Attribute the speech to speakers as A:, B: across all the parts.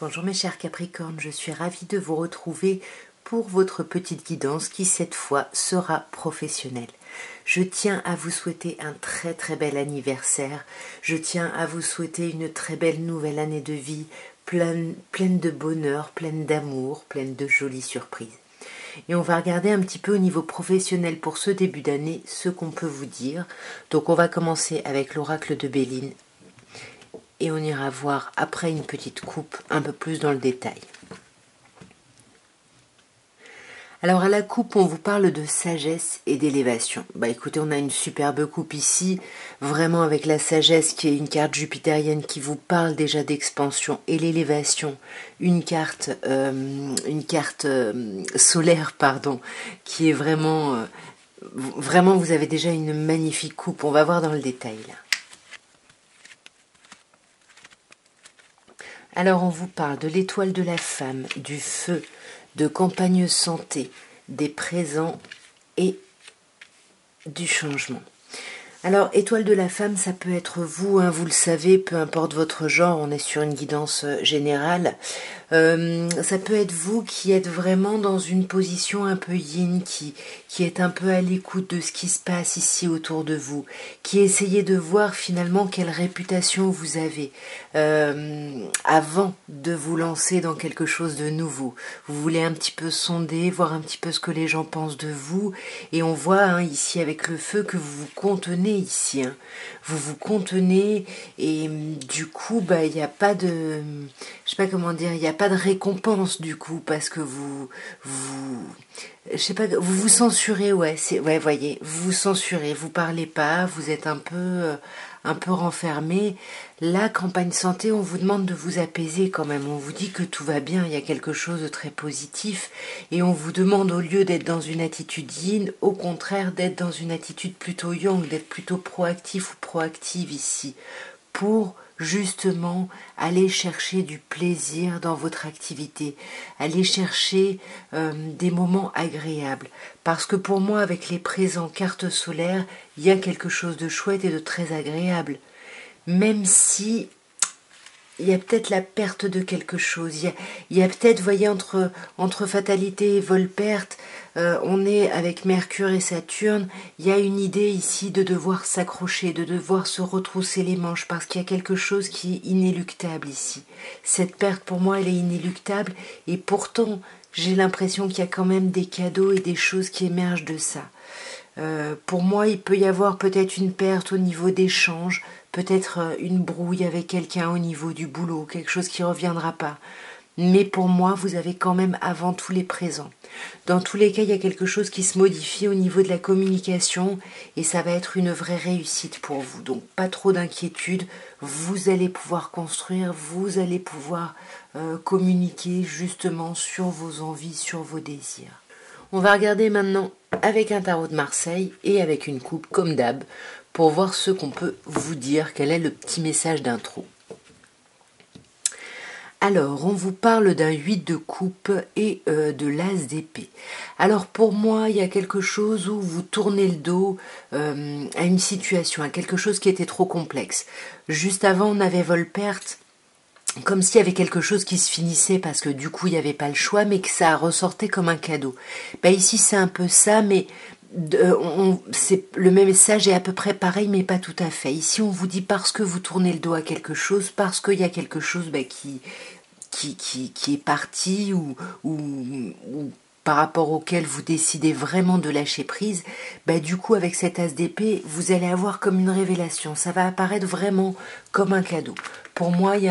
A: Bonjour mes chers Capricornes, je suis ravie de vous retrouver pour votre petite guidance qui cette fois sera professionnelle. Je tiens à vous souhaiter un très bel anniversaire, je tiens à vous souhaiter une très belle nouvelle année de vie, pleine de bonheur, pleine d'amour, pleine de jolies surprises. Et on va regarder un petit peu au niveau professionnel pour ce début d'année ce qu'on peut vous dire. Donc on va commencer avec l'oracle de Béline. Et on ira voir après une petite coupe un peu plus dans le détail. Alors à la coupe, on vous parle de sagesse et d'élévation. Bah écoutez, on a une superbe coupe ici, vraiment avec la sagesse qui est une carte jupitérienne qui vous parle déjà d'expansion et l'élévation, une carte solaire, pardon, qui est vraiment vous avez déjà une magnifique coupe. On va voir dans le détail là. Alors on vous parle de l'étoile de la femme, du feu, de campagne santé, des présents et du changement. Alors, étoile de la femme, ça peut être vous, hein, vous le savez, peu importe votre genre, on est sur une guidance générale. Ça peut être vous qui êtes vraiment dans une position un peu yin, qui est un peu à l'écoute de ce qui se passe ici autour de vous, qui essayez de voir finalement quelle réputation vous avez avant de vous lancer dans quelque chose de nouveau. Vous voulez un petit peu sonder, voir un petit peu ce que les gens pensent de vous, et on voit hein, ici avec le feu que vous vous contenez ici, hein. Vous vous contenez et du coup bah il n'y a pas de, je sais pas comment dire, il n'y a pas de récompense du coup parce que je sais pas, vous vous censurez, ouais, voyez, vous vous censurez, vous parlez pas, vous êtes un peu renfermé. La campagne santé, on vous demande de vous apaiser quand même, on vous dit que tout va bien, il y a quelque chose de très positif, et on vous demande au lieu d'être dans une attitude yin, au contraire d'être dans une attitude plutôt yang, d'être plutôt proactif ou proactive ici, pour justement aller chercher du plaisir dans votre activité, aller chercher des moments agréables. Parce que pour moi, avec les présents cartes solaires, il y a quelque chose de chouette et de très agréable. Même si il y a peut-être la perte de quelque chose, il y a peut-être, vous voyez, entre fatalité et vol-perte, on est avec Mercure et Saturne, il y a une idée ici de devoir s'accrocher, de devoir se retrousser les manches, parce qu'il y a quelque chose qui est inéluctable ici. Cette perte, pour moi, elle est inéluctable, et pourtant, j'ai l'impression qu'il y a quand même des cadeaux et des choses qui émergent de ça. Pour moi, il peut y avoir peut-être une perte au niveau d'échanges, peut-être une brouille avec quelqu'un au niveau du boulot, quelque chose qui ne reviendra pas. Mais pour moi, vous avez quand même avant tout les présents. Dans tous les cas, il y a quelque chose qui se modifie au niveau de la communication et ça va être une vraie réussite pour vous. Donc pas trop d'inquiétude, vous allez pouvoir construire, vous allez pouvoir communiquer justement sur vos envies, sur vos désirs. On va regarder maintenant avec un tarot de Marseille et avec une coupe comme d'hab pour voir ce qu'on peut vous dire, quel est le petit message d'intro. Alors, on vous parle d'un 8 de coupe et de l'as d'épée. Alors pour moi, il y a quelque chose où vous tournez le dos à une situation, à quelque chose qui était trop complexe. Juste avant, on avait vol-perte, comme s'il y avait quelque chose qui se finissait parce que du coup il n'y avait pas le choix, mais que ça ressortait comme un cadeau. Ben ici c'est un peu ça, mais le même message est à peu près pareil, mais pas tout à fait. Ici on vous dit parce que vous tournez le dos à quelque chose, parce qu'il y a quelque chose qui est parti ou par rapport auquel vous décidez vraiment de lâcher prise, bah du coup avec cet as d'épée, vous allez avoir comme une révélation. Ça va apparaître vraiment comme un cadeau. Pour moi, il y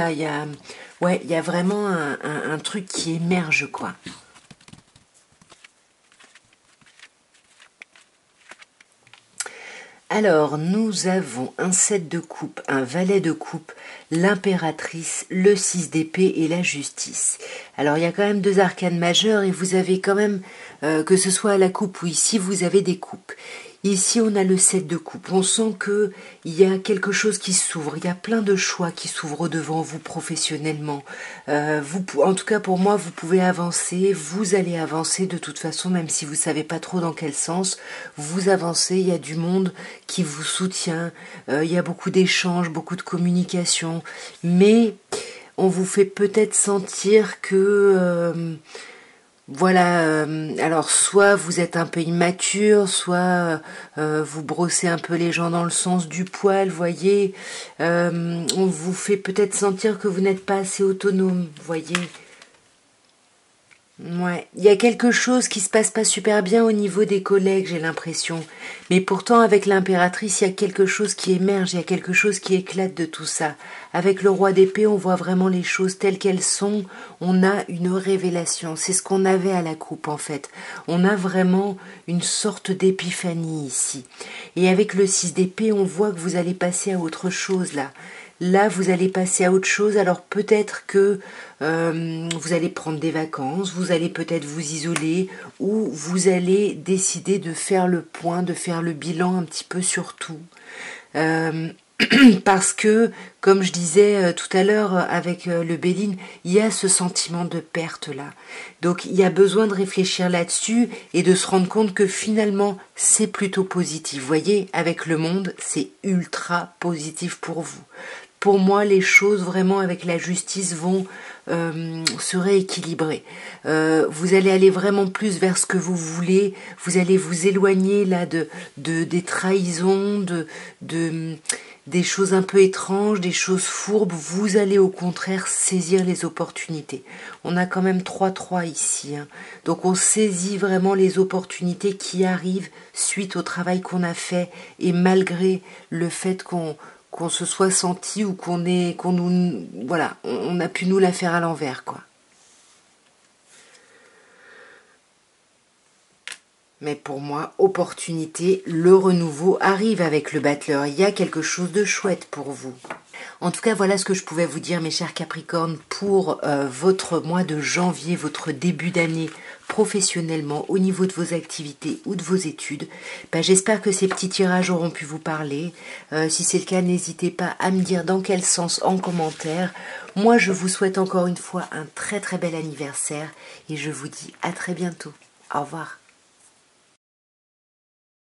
A: a vraiment un truc qui émerge, quoi. Alors, nous avons un 7 de coupe, un valet de coupe, l'impératrice, le 6 d'épée et la justice. Alors, il y a quand même deux arcanes majeures et vous avez quand même, que ce soit à la coupe ou ici, vous avez des coupes. Ici, on a le 7 de coupe. On sent qu'il y a quelque chose qui s'ouvre. Il y a plein de choix qui s'ouvrent devant vous professionnellement. En tout cas, pour moi, vous pouvez avancer. Vous allez avancer de toute façon, même si vous ne savez pas trop dans quel sens. Vous avancez, il y a du monde qui vous soutient. Il y a beaucoup d'échanges, beaucoup de communication. Mais on vous fait peut-être sentir que voilà, alors soit vous êtes un peu immature, soit vous brossez un peu les gens dans le sens du poil, voyez. On vous fait peut-être sentir que vous n'êtes pas assez autonome, voyez. Ouais, il y a quelque chose qui se passe pas super bien au niveau des collègues, j'ai l'impression. Mais pourtant, avec l'impératrice, il y a quelque chose qui émerge, il y a quelque chose qui éclate de tout ça. Avec le roi d'épée, on voit vraiment les choses telles qu'elles sont. On a une révélation. C'est ce qu'on avait à la coupe, en fait. On a vraiment une sorte d'épiphanie ici. Et avec le 6 d'épée, on voit que vous allez passer à autre chose, là. Là, vous allez passer à autre chose. Alors peut-être que vous allez prendre des vacances, vous allez peut-être vous isoler, ou vous allez décider de faire le point, de faire le bilan un petit peu sur tout. Parce que, comme je disais tout à l'heure avec le Béline, il y a ce sentiment de perte là. Donc il y a besoin de réfléchir là-dessus et de se rendre compte que finalement c'est plutôt positif. Vous voyez, avec le monde, c'est ultra positif pour vous. Pour moi, les choses vraiment avec la justice vont se rééquilibrer. Vous allez aller vraiment plus vers ce que vous voulez. Vous allez vous éloigner là des trahisons, des choses un peu étranges, des choses fourbes. Vous allez au contraire saisir les opportunités. On a quand même 3-3 ici. Hein. Donc on saisit vraiment les opportunités qui arrivent suite au travail qu'on a fait et malgré le fait qu'on se soit senti ou qu'on nous, voilà, on a pu nous la faire à l'envers, quoi. Mais pour moi, opportunité, le renouveau arrive avec le battleur. Il y a quelque chose de chouette pour vous. En tout cas, voilà ce que je pouvais vous dire, mes chers Capricornes, pour votre mois de janvier, votre début d'année professionnellement, au niveau de vos activités ou de vos études. J'espère que ces petits tirages auront pu vous parler. Si c'est le cas, n'hésitez pas à me dire dans quel sens en commentaire. Moi, je vous souhaite encore une fois un très très bel anniversaire et je vous dis à très bientôt. Au revoir.